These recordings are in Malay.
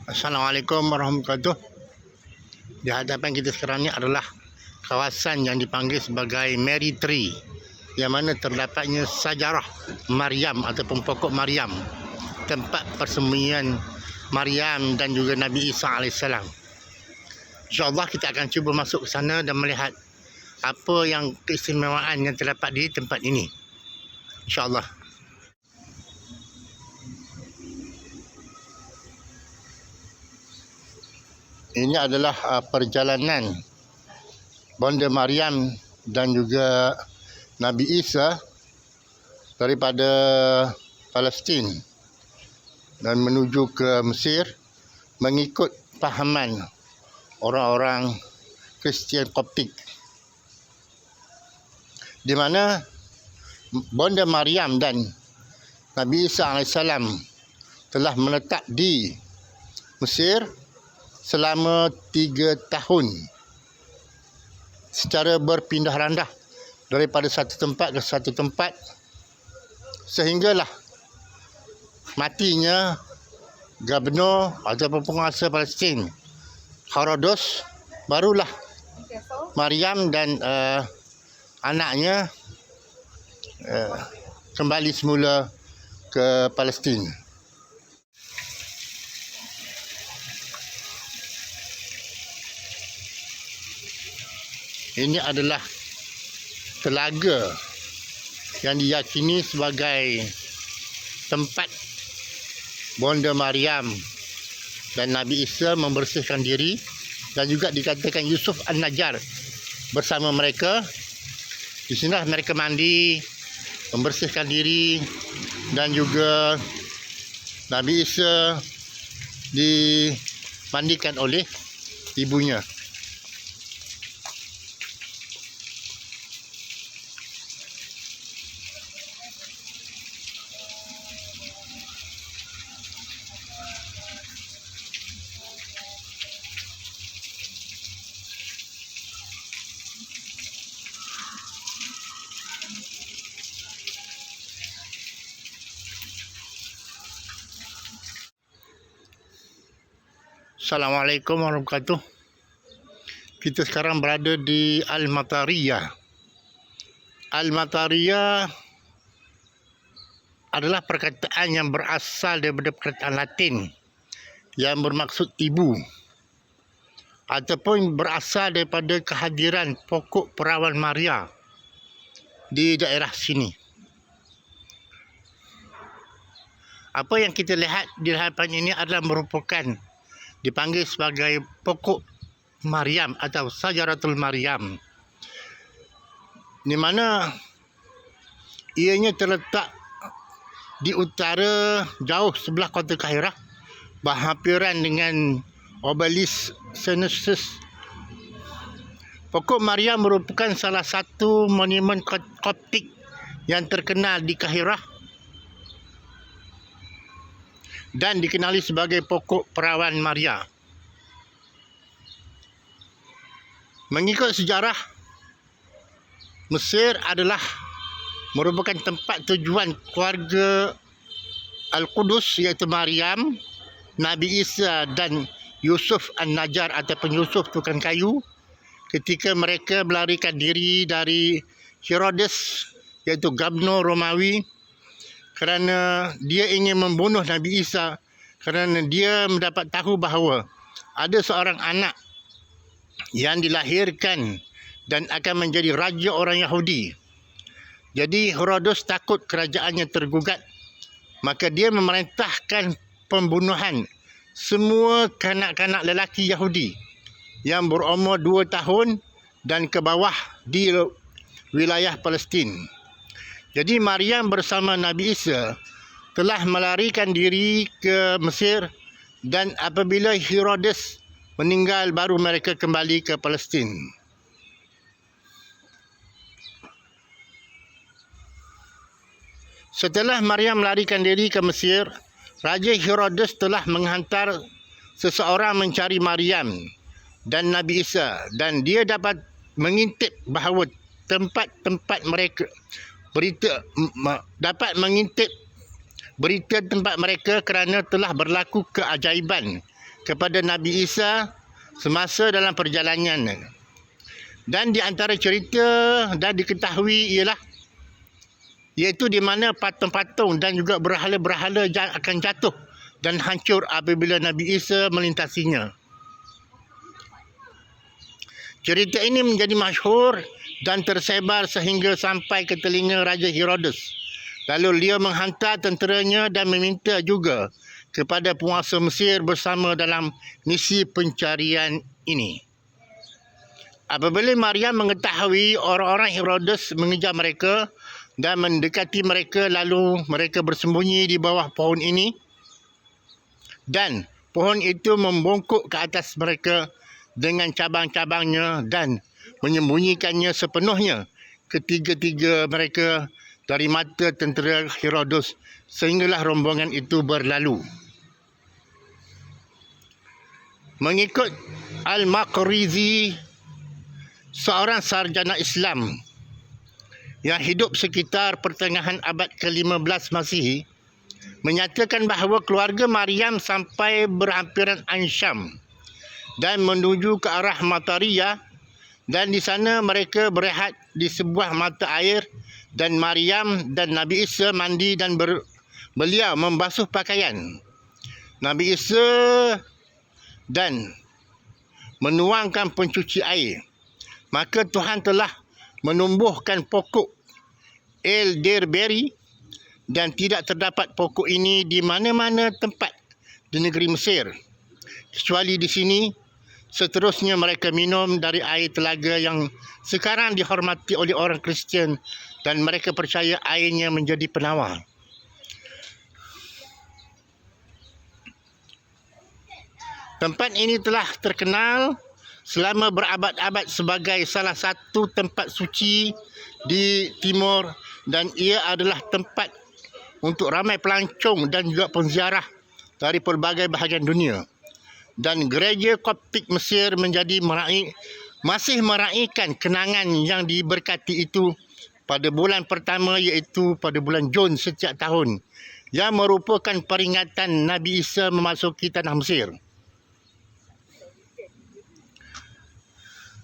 Assalamualaikum warahmatullahi wabarakatuh. Di hadapan kita sekarang ni adalah kawasan yang dipanggil sebagai Mary Tree, yang mana terdapatnya sajarah Maryam ataupun pokok Maryam, tempat persembunyian Maryam dan juga Nabi Isa AS. InsyaAllah kita akan cuba masuk ke sana dan melihat apa yang keistimewaan yang terdapat di tempat ini, InsyaAllah. Ini adalah perjalanan bonda Maryam dan juga Nabi Isa daripada Palestin dan menuju ke Mesir mengikut fahaman orang-orang Kristian Koptik, di mana bonda Maryam dan Nabi Isa AS telah menetap di Mesir selama 3 tahun secara berpindah randah daripada satu tempat ke satu tempat, sehinggalah matinya Gubernur ataupun penguasa Palestin Herodes. Barulah Maryam dan anaknya kembali semula ke Palestin. Ini adalah telaga yang diyakini sebagai tempat bonda Maryam dan Nabi Isa membersihkan diri, dan juga dikatakan Yusuf An-Najjar bersama mereka. Di sinilah mereka mandi, membersihkan diri, dan juga Nabi Isa dimandikan oleh ibunya. Assalamualaikum warahmatullahi wabarakatuh. Kita sekarang berada di Al-Matariyah. Al-Matariyah adalah perkataan yang berasal daripada perkataan Latin yang bermaksud ibu, ataupun berasal daripada kehadiran pokok perawan Maria di daerah sini. Apa yang kita lihat di hadapan ini adalah merupakan dipanggil sebagai pokok Maryam atau Sajaratul Maryam, di mana ianya terletak di utara jauh sebelah kota Kairah, berhampiran dengan Obelisk Senussus. Pokok Maryam merupakan salah satu monumen Koptik yang terkenal di Kairah dan dikenali sebagai pokok perawan Maria. Mengikut sejarah, Mesir adalah merupakan tempat tujuan keluarga Al-Qudus, iaitu Maryam, Nabi Isa dan Yusuf An-Najjar ataupun Yusuf tukang kayu, ketika mereka melarikan diri dari Herodes, iaitu Gubernur Romawi, kerana dia ingin membunuh Nabi Isa, kerana dia mendapat tahu bahawa ada seorang anak yang dilahirkan dan akan menjadi raja orang Yahudi. Jadi Herodes takut kerajaannya tergugat, maka dia memerintahkan pembunuhan semua kanak-kanak lelaki Yahudi yang berumur 2 tahun dan ke bawah di wilayah Palestin. Jadi Maryam bersama Nabi Isa telah melarikan diri ke Mesir, dan apabila Herodes meninggal baru mereka kembali ke Palestin. Setelah Maryam melarikan diri ke Mesir, Raja Herodes telah menghantar seseorang mencari Maryam dan Nabi Isa, dan dia dapat mengintip bahawa tempat-tempat mereka dapat mengintip berita tempat mereka kerana telah berlaku keajaiban kepada Nabi Isa semasa dalam perjalanan. Dan di antara cerita dan diketahui iaitu di mana patung-patung dan juga berhala-berhala akan jatuh dan hancur apabila Nabi Isa melintasinya. Cerita ini menjadi masyhur dan tersebar sehingga sampai ke telinga Raja Herodes. Lalu dia menghantar tenteranya dan meminta juga kepada penguasa Mesir bersama dalam misi pencarian ini. Apabila Maryam mengetahui orang-orang Herodes mengejar mereka dan mendekati mereka, lalu mereka bersembunyi di bawah pohon ini, dan pohon itu membungkuk ke atas mereka dengan cabang-cabangnya dan menyembunyikannya sepenuhnya ketiga-tiga mereka dari mata tentera Herodes, sehinggalah rombongan itu berlalu. Mengikut Al-Maqrizi, seorang sarjana Islam yang hidup sekitar pertengahan abad ke-15 Masihi, menyatakan bahawa keluarga Maryam sampai berhampiran Ansyam dan menuju ke arah Matariya, dan di sana mereka berehat di sebuah mata air, dan Maryam dan Nabi Isa mandi dan beliau membasuh pakaian Nabi Isa dan menuangkan pencuci air. Maka Tuhan telah menumbuhkan pokok elderberry, dan tidak terdapat pokok ini di mana-mana tempat di negeri Mesir, kecuali di sini. Seterusnya mereka minum dari air telaga yang sekarang dihormati oleh orang Kristian, dan mereka percaya airnya menjadi penawar. Tempat ini telah terkenal selama berabad-abad sebagai salah satu tempat suci di timur, dan ia adalah tempat untuk ramai pelancong dan juga penziarah dari pelbagai bahagian dunia. Dan gereja Koptik Mesir masih meraihkan kenangan yang diberkati itu pada bulan pertama, iaitu pada bulan Jun setiap tahun, yang merupakan peringatan Nabi Isa memasuki tanah Mesir.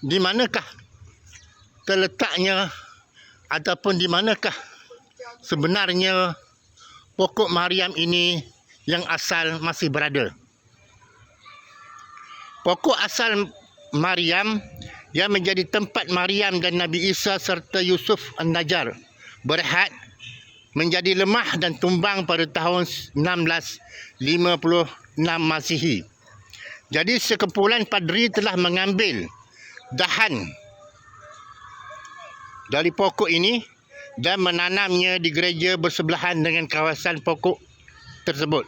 Di manakah terletaknya ataupun di manakah sebenarnya pokok Maryam ini yang asal masih berada? Pokok asal Maryam yang menjadi tempat Maryam dan Nabi Isa serta Yusuf An-Najjar berehat menjadi lemah dan tumbang pada tahun 1656 Masihi. Jadi sekumpulan padri telah mengambil dahan dari pokok ini dan menanamnya di gereja bersebelahan dengan kawasan pokok tersebut,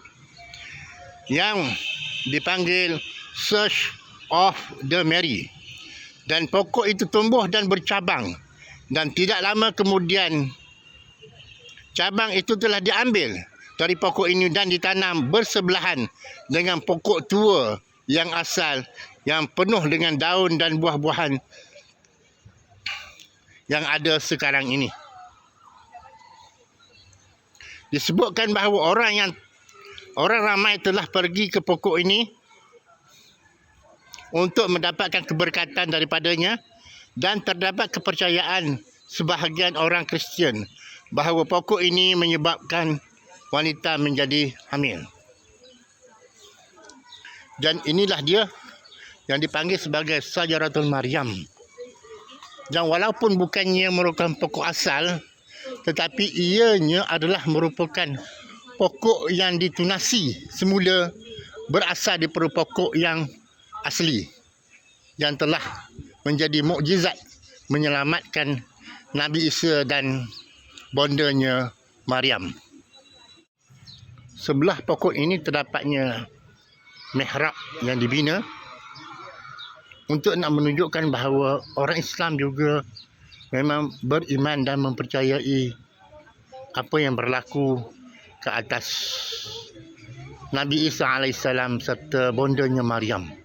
yang dipanggil Church of the Mary. Dan pokok itu tumbuh dan bercabang, dan tidak lama kemudian cabang itu telah diambil dari pokok ini dan ditanam bersebelahan dengan pokok tua yang asal, yang penuh dengan daun dan buah-buahan yang ada sekarang ini. Disebutkan bahawa orang ramai telah pergi ke pokok ini untuk mendapatkan keberkatan daripadanya, dan terdapat kepercayaan sebahagian orang Kristian bahawa pokok ini menyebabkan wanita menjadi hamil. Dan inilah dia yang dipanggil sebagai Syajaratul Maryam. Dan walaupun bukannya merupakan pokok asal, tetapi ianya adalah merupakan pokok yang ditunasi semula berasal daripada pokok yang asli, yang telah menjadi mukjizat menyelamatkan Nabi Isa dan bondanya Maryam. Sebelah pokok ini terdapatnya mihrab yang dibina untuk nak menunjukkan bahawa orang Islam juga memang beriman dan mempercayai apa yang berlaku ke atas Nabi Isa AS serta bondanya Maryam.